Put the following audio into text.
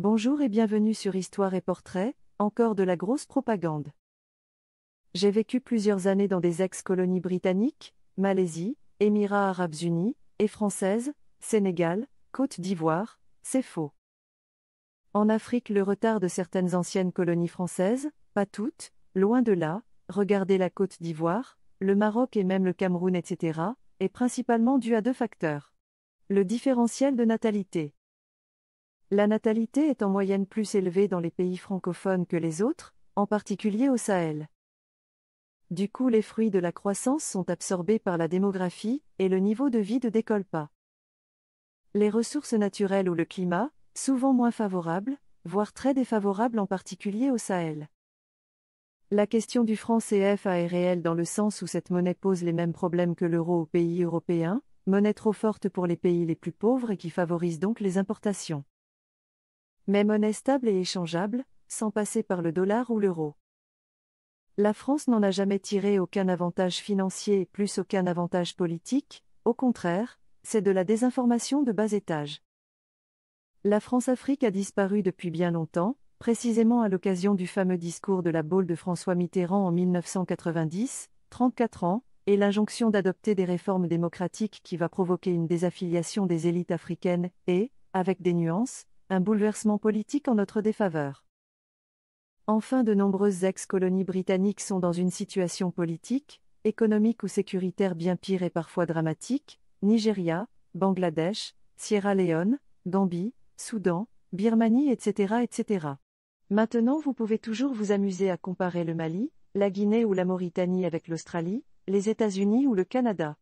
Bonjour et bienvenue sur Histoire et Portrait, encore de la grosse propagande. J'ai vécu plusieurs années dans des ex-colonies britanniques, Malaisie, Émirats arabes unis, et françaises, Sénégal, Côte d'Ivoire, c'est faux. En Afrique, le retard de certaines anciennes colonies françaises, pas toutes, loin de là, regardez la Côte d'Ivoire, le Maroc et même le Cameroun etc., est principalement dû à deux facteurs. Le différentiel de natalité. La natalité est en moyenne plus élevée dans les pays francophones que les autres, en particulier au Sahel. Du coup, les fruits de la croissance sont absorbés par la démographie, et le niveau de vie ne décolle pas. Les ressources naturelles ou le climat, souvent moins favorables, voire très défavorables en particulier au Sahel. La question du franc CFA est réelle dans le sens où cette monnaie pose les mêmes problèmes que l'euro aux pays européens, monnaie trop forte pour les pays les plus pauvres et qui favorise donc les importations. Mais monnaie stable et échangeable, sans passer par le dollar ou l'euro. La France n'en a jamais tiré aucun avantage financier et plus aucun avantage politique, au contraire, c'est de la désinformation de bas étage. La France-Afrique a disparu depuis bien longtemps, précisément à l'occasion du fameux discours de la Baule de François Mitterrand en 1990, 34 ans, et l'injonction d'adopter des réformes démocratiques qui va provoquer une désaffiliation des élites africaines et, avec des nuances, un bouleversement politique en notre défaveur. Enfin, de nombreuses ex-colonies britanniques sont dans une situation politique, économique ou sécuritaire bien pire et parfois dramatique, Nigeria, Bangladesh, Sierra Leone, Gambie, Soudan, Birmanie etc. etc. Maintenant vous pouvez toujours vous amuser à comparer le Mali, la Guinée ou la Mauritanie avec l'Australie, les États-Unis ou le Canada.